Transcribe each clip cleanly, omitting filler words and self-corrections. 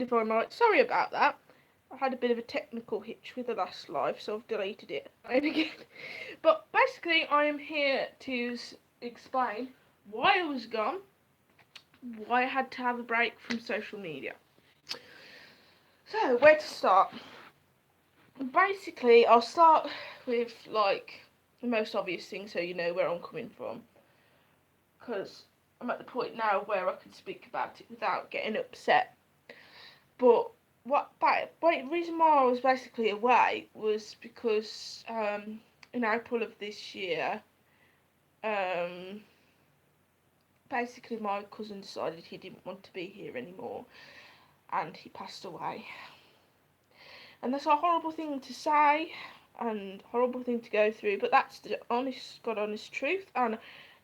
Divine Light. Sorry about that. I had a bit of a technical hitch with the last live, so I've deleted it again. But basically, I am here to explain why I was gone, why I had to have a break from social media. So, where to start? Basically, I'll start with like the most obvious thing, so you know where I'm coming from. Because I'm at the point now where I can speak about it without getting upset. But the reason why I was basically away was because in April of this year, um, basically my cousin decided he didn't want to be here anymore, and he passed away. And that's a horrible thing to say, and horrible thing to go through, but that's the honest truth. And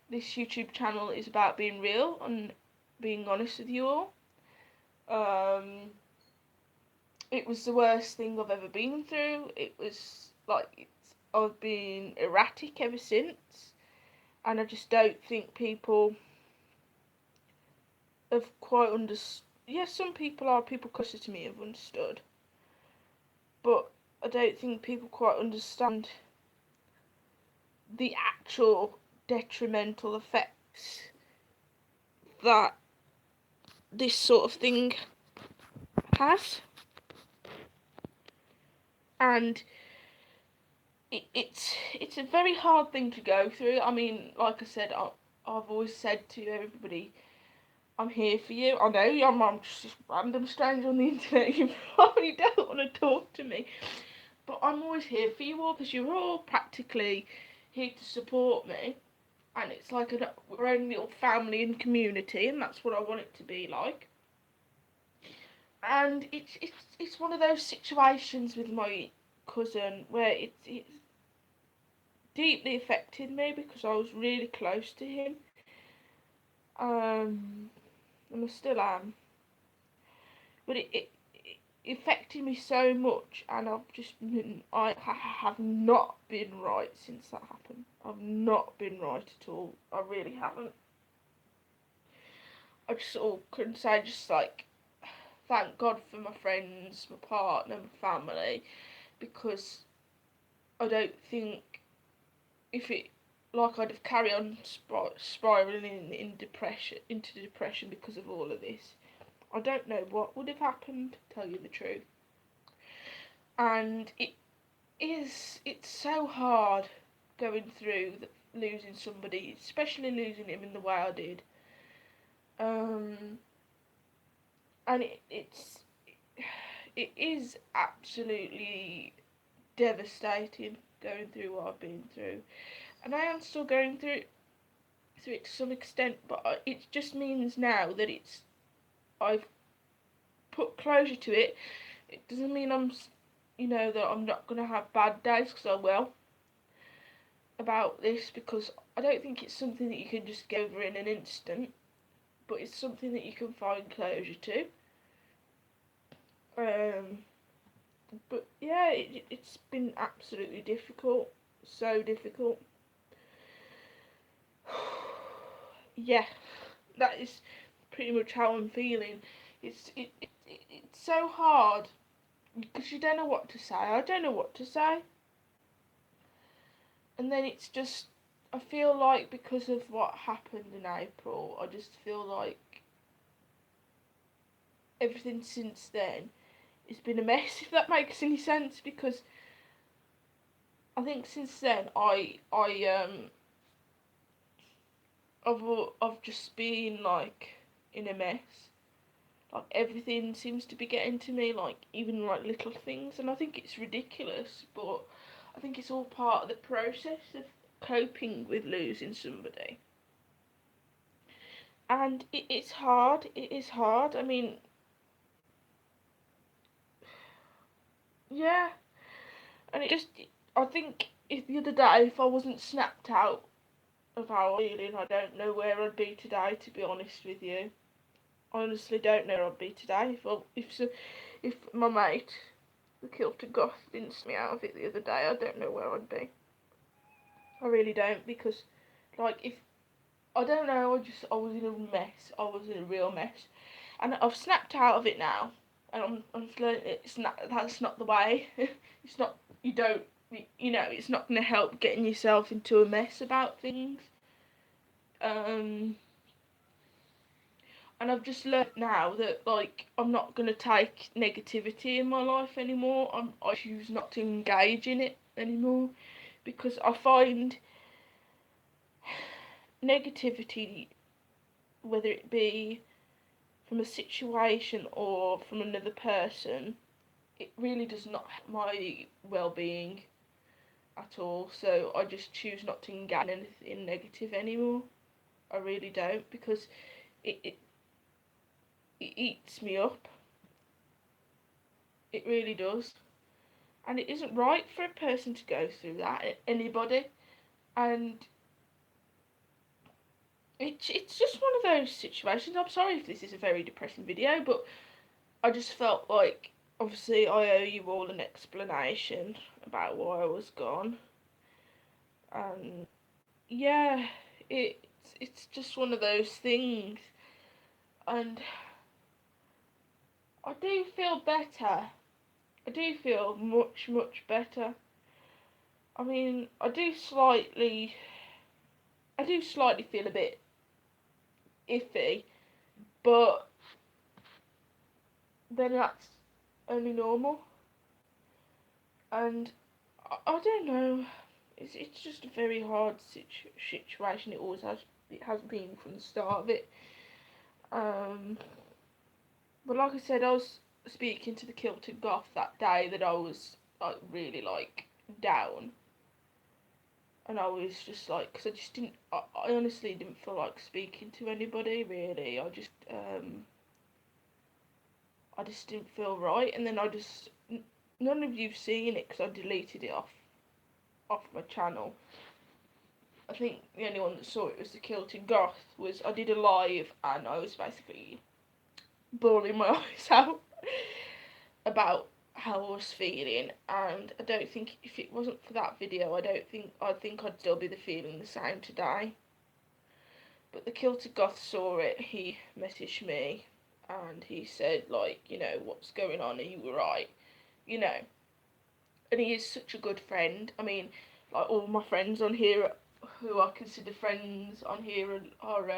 this YouTube channel is about being real and being honest with you all. It was the worst thing I've ever been through. It was like I've been erratic ever since, and I just don't think people have quite understood. Yes, some people closer to me have understood, but I don't think people quite understand the actual detrimental effects that this sort of thing has. And it's a very hard thing to go through. I mean, like I said, I've always said to everybody, I'm here for you. I know I'm just this random stranger on the internet. You probably don't want to talk to me, but I'm always here for you all because you're all practically here to support me, and it's like our own little family and community, and that's what I want it to be like. And it's one of those situations with my cousin where it's deeply affected me because I was really close to him, and I still am. But it affected me so much, and I have not been right since that happened. I've not been right at all. I really haven't. I just all couldn't say just like thank God for my friends, my partner, my family, because I don't think if it like I'd have carried on spiraling into depression because of all of this. I don't know what would have happened, to tell you the truth. And it's so hard going through losing somebody, especially losing him in the way I did. And it is absolutely devastating going through what I've been through, and I am still going through it to some extent. But it just means now that I've put closure to it. It doesn't mean that I'm not gonna have bad days, because I will, about this, because I don't think it's something that you can just get over in an instant, but it's something that you can find closure to. But yeah, it's been absolutely difficult, so difficult. Yeah, that is pretty much how I'm feeling. It's so hard because you don't know what to say. I don't know what to say, and then it's just I feel like because of what happened in April, I just feel like everything since then has been a mess. If that makes any sense, because I think since then I've just been like in a mess. Like everything seems to be getting to me, like even like little things, and I think it's ridiculous, but I think it's all part of the process of coping with losing somebody. And it's hard. It is hard. I mean, yeah. And I think if the other day, if I wasn't snapped out of how I'm feeling, I don't know where I'd be today. To be honest with you, I honestly don't know where I'd be today if my mate, the Kilter Goth, didn't snap me out of it the other day. I don't know where I'd be. I really don't, because like if I don't know, I was in a mess. I was in a real mess, and I've snapped out of it now. and I've learned that's not the way. It's not, you don't, it's not going to help getting yourself into a mess about things. And I've just learnt now that, like, I'm not going to take negativity in my life anymore. I choose not to engage in it anymore, because I find negativity, whether it be from a situation or from another person, it really does not help my well-being at all. So I just choose not to engage in anything negative anymore. I really don't, because it, it, it eats me up. It really does. And it isn't right for a person to go through that, anybody. And it's just one of those situations. I'm sorry if this is a very depressing video, but I just felt like, obviously, I owe you all an explanation about why I was gone. And yeah, it's just one of those things. And I do feel better. I do feel much, much better. I mean, I do slightly feel a bit iffy, but then that's only normal. And I don't know. It's just a very hard situation. It always has. It has been from the start of it. Um, but like I said, I was speaking to the Kilted Goth that day that I was, like, really, like, down, and I was just like, because I just didn't. I honestly didn't feel like speaking to anybody really. I just didn't feel right, and then none of you've seen it because I deleted it off my channel. I think the only one that saw it was the Kilted Goth. I did a live and I was basically bawling my eyes out about how I was feeling, and I don't think if it wasn't for that video, I think I'd still be feeling the same today. But the Kilted Goth saw it. He messaged me and he said, like, what's going on? Are you alright? You know, and he is such a good friend. I mean, like, all my friends on here who I consider friends on here are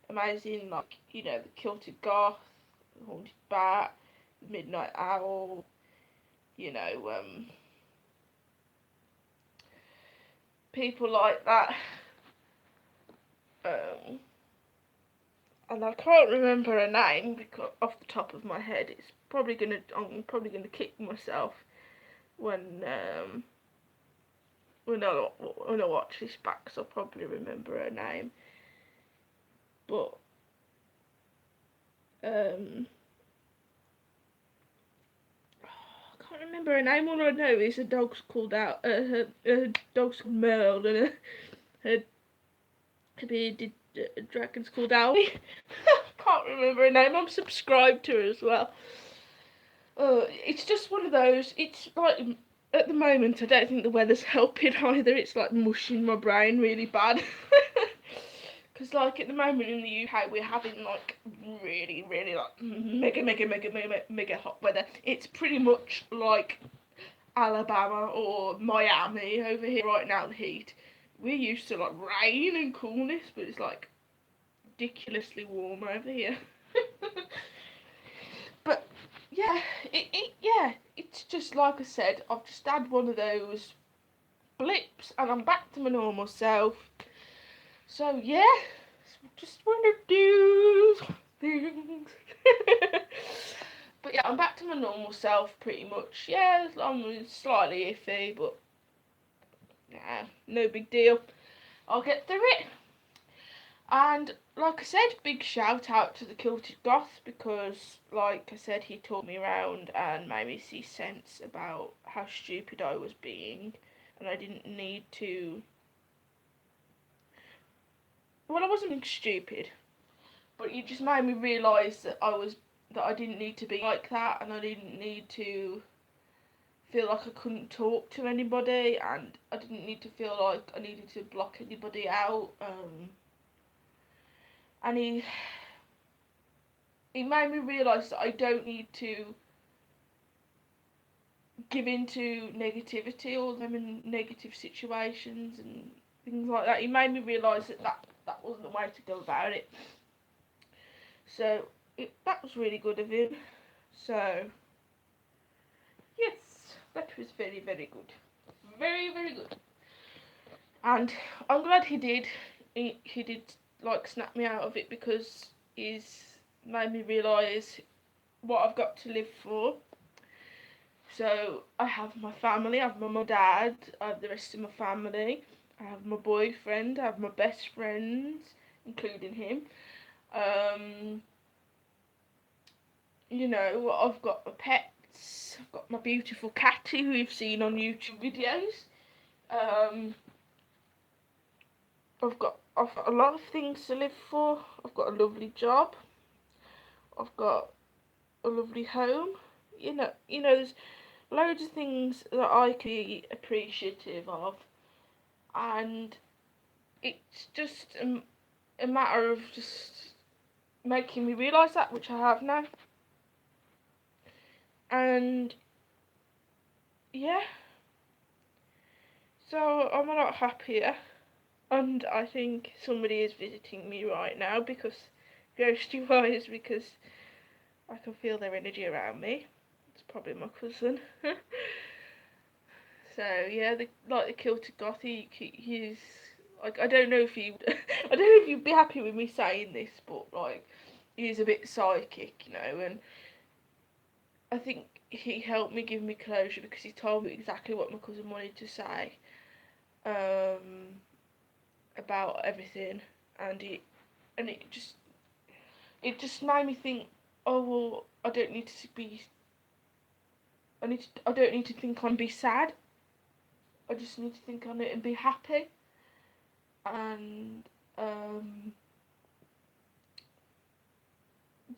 amazing. Like, the Kilted Goth, the Haunted Bat, the Midnight Owl, you know, people like that. Um, and I can't remember her name because off the top of my head. I'm probably gonna kick myself when when I watch this back, because I'll probably remember her name. But I can't remember her name. All I know is her dog's called out. Her dog's called Merle, and her bearded dragon's called Owlie. Can't remember her name. I'm subscribed to her as well. It's just one of those. It's like, at the moment, I don't think the weather's helping either. It's like mushing my brain really bad. Because, like, at the moment in the UK, we're having, like, really, really, like, mega, mega, mega, mega, mega hot weather. It's pretty much like Alabama or Miami over here right now, the heat. We're used to, like, rain and coolness, but it's, like, ridiculously warm over here. But, yeah, it's just like I said, I've just had one of those blips and I'm back to my normal self. So, yeah, just want to do things. But yeah, I'm back to my normal self pretty much. Yeah, I'm slightly iffy, but nah, no big deal. I'll get through it. And like I said, big shout out to the Kilted Goth, because, like I said, he taught me around and made me see sense about how stupid I was being, and I didn't need to. Well, I wasn't being stupid, but you just made me realise that I didn't need to be like that, and I didn't need to feel like I couldn't talk to anybody, and I didn't need to feel like I needed to block anybody out. And he it made me realise that I don't need to give into negativity or them in negative situations and things like that. It made me realise that wasn't the way to go about it. So that was really good of him. So yes, that was very, very good. Very, very good. And I'm glad he did. He did like snap me out of it, because he's made me realise what I've got to live for. So I have my family, I have my mum and dad, I have the rest of my family, I have my boyfriend, I have my best friends, including him. You know, I've got my pets, I've got my beautiful catty who you've seen on YouTube videos. I've got a lot of things to live for. I've got a lovely job. I've got a lovely home. There's loads of things that I can be appreciative of, and it's just a matter of just making me realise that, which I have now. And yeah, so I'm a lot happier, and I think somebody is visiting me right now, because ghosty wise, because I can feel their energy around me. It's probably my cousin. So yeah, the Kilted Goth, he's like, I don't know if you I don't know if you'd be happy with me saying this, but like, he's a bit psychic, and I think he helped me give me closure, because he told me exactly what my cousin wanted to say about everything, and it just made me think, oh well, I don't need to think on be sad. I just need to think on it and be happy. And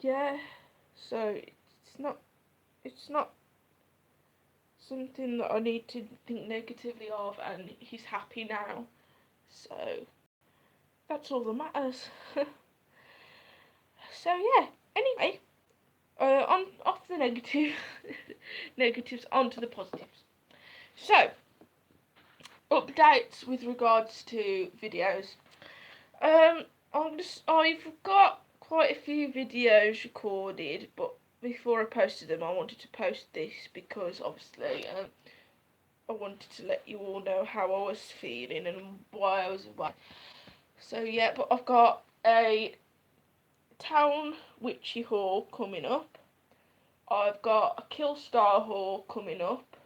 yeah, so it's not something that I need to think negatively of, and he's happy now. So that's all that matters. So yeah. Anyway, on off the negatives, onto the positives. So updates with regards to videos. I've got quite a few videos recorded, but before I posted them, I wanted to post this because obviously I wanted to let you all know how I was feeling and why I was away. So yeah, but I've got a Town Witchy haul coming up. I've got a Killstar haul coming up,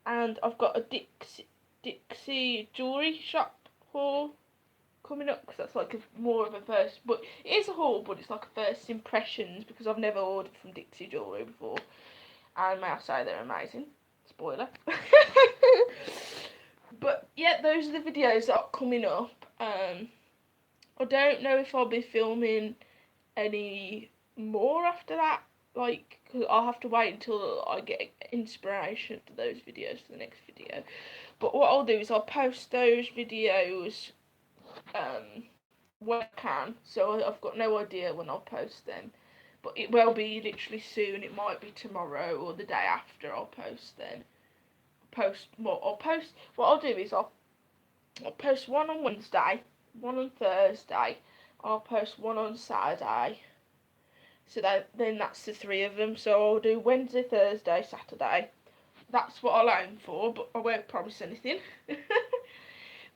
and I've got a Dixie jewellery shop haul coming up, because that's like more of a first, but it is a haul, but it's like a first impressions, because I've never ordered from Dixie Jewellery before, and may I say they're amazing. Spoiler. But yeah, those are the videos that are coming up. I don't know if I'll be filming any more after that, like, because I'll have to wait until I get inspiration for those videos for the next video. But what I'll do is I'll post those videos when I can, so I've got no idea when I'll post them, but it will be literally soon. It might be tomorrow or the day after I'll post them. What I'll do is I'll post one on Wednesday, one on Thursday, I'll post one on Saturday. So then that's the 3 of them. So I'll do Wednesday, Thursday, Saturday. That's what I'll aim for, but I won't promise anything.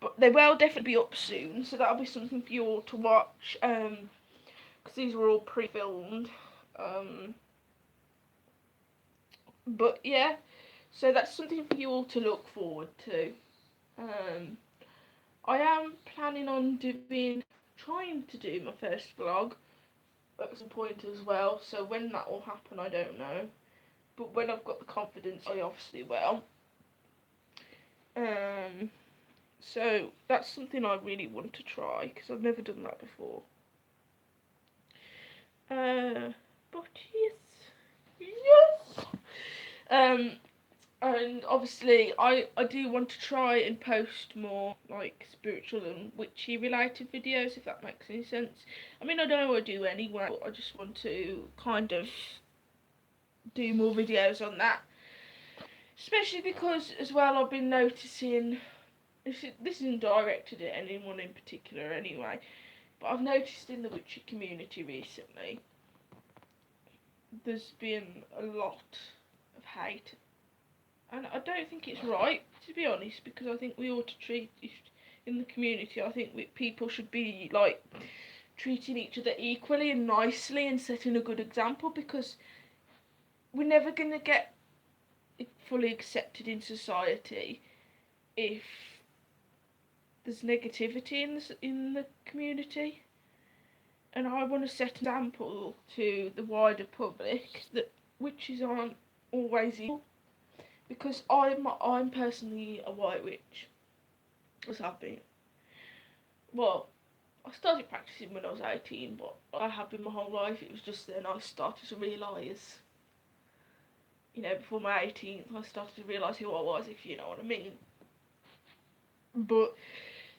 But they will definitely be up soon, so that'll be something for you all to watch. Because these were all pre-filmed. But yeah, so that's something for you all to look forward to. I am planning on trying to do my first vlog at some point as well. So when that will happen, I don't know. But when I've got the confidence, I obviously will. So that's something I really want to try, because I've never done that before. But yes. And obviously I do want to try and post more like spiritual and witchy related videos, if that makes any sense. I mean, I don't know what I do anyway, but I just want to kind of do more videos on that. Especially because as well I've been noticing, this isn't directed at anyone in particular anyway, but I've noticed in the witchy community recently there's been a lot of hate. And I don't think it's right, to be honest, because I think we ought to treat, in the community, I think people should be like treating each other equally and nicely and setting a good example, because we're never going to get fully accepted in society if there's negativity in the community. And I want to set an example to the wider public that witches aren't always evil, because I'm personally a white witch, as I've been. Well, I started practicing when I was 18, but I have been my whole life. It was just then I started to realise, before my 18th, I started to realise who I was, if you know what I mean. But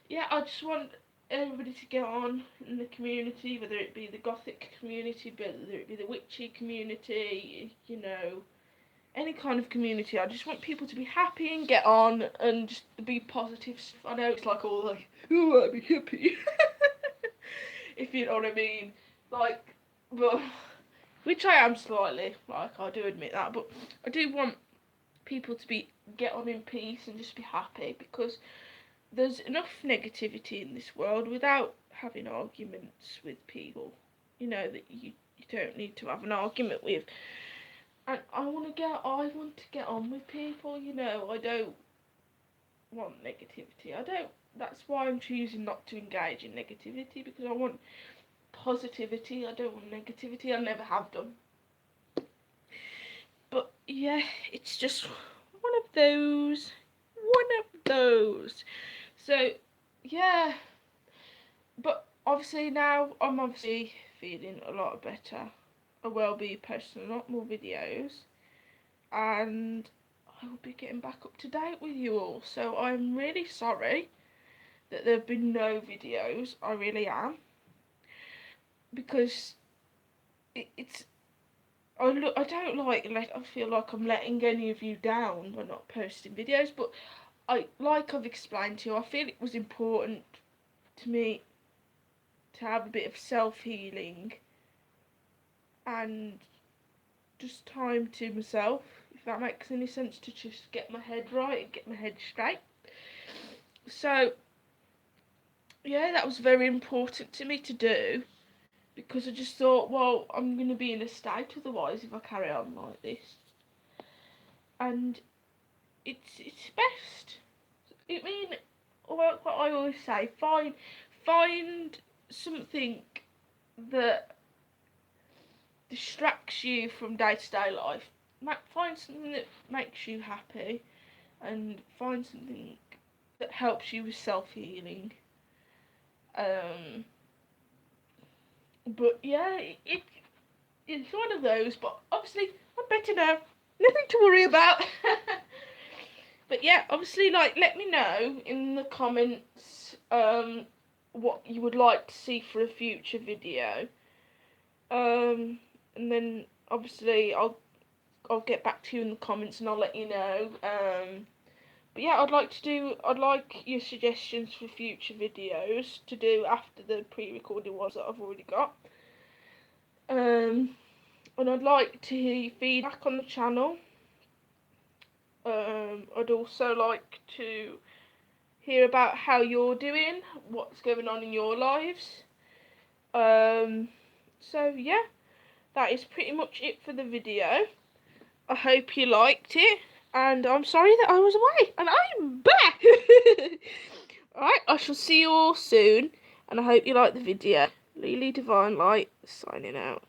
yeah, I just want everybody to get on in the community, whether it be the gothic community, whether it be the witchy community, any kind of community. I just want people to be happy and get on and just be positive. I know it's like all like, oh, I'll be happy, if you know what I mean. Like, but, which I am slightly, like, I do admit that, but I do want people to get on in peace and just be happy, because there's enough negativity in this world without having arguments with people, that you don't need to have an argument with. And I want to get on with people, I don't want negativity. That's why I'm choosing not to engage in negativity, because I want positivity. I don't want negativity. I never have done. But yeah, it's just one of those. So yeah, but obviously now I'm obviously feeling a lot better. I will be posting a lot more videos, and I will be getting back up to date with you all. So I'm really sorry that there have been no videos. I really am, because it's I don't I feel like I'm letting any of you down by not posting videos, but I've explained to you, I feel it was important to me to have a bit of self-healing and just time to myself, if that makes any sense, to just get my head right and get my head straight. So yeah, that was very important to me to do, because I just thought, well, I'm going to be in a state otherwise if I carry on like this. And it's best. I mean, what I always say, find something that distracts you from day-to-day life. Find something that makes you happy, and find something that helps you with self-healing. But yeah, it's one of those, but obviously I'm better now. Nothing to worry about. But yeah, obviously, let me know in the comments what you would like to see for a future video. And then obviously I'll get back to you in the comments and I'll let you know. But yeah, I'd like your suggestions for future videos to do after the pre-recorded ones that I've already got. And I'd like to hear your feedback on the channel. I'd also like to hear about how you're doing, what's going on in your lives. So yeah, that is pretty much it for the video. I hope you liked it, and I'm sorry that I was away, and I'm back. Alright, I shall see you all soon, and I hope you like the video. Lily Divine Light, signing out.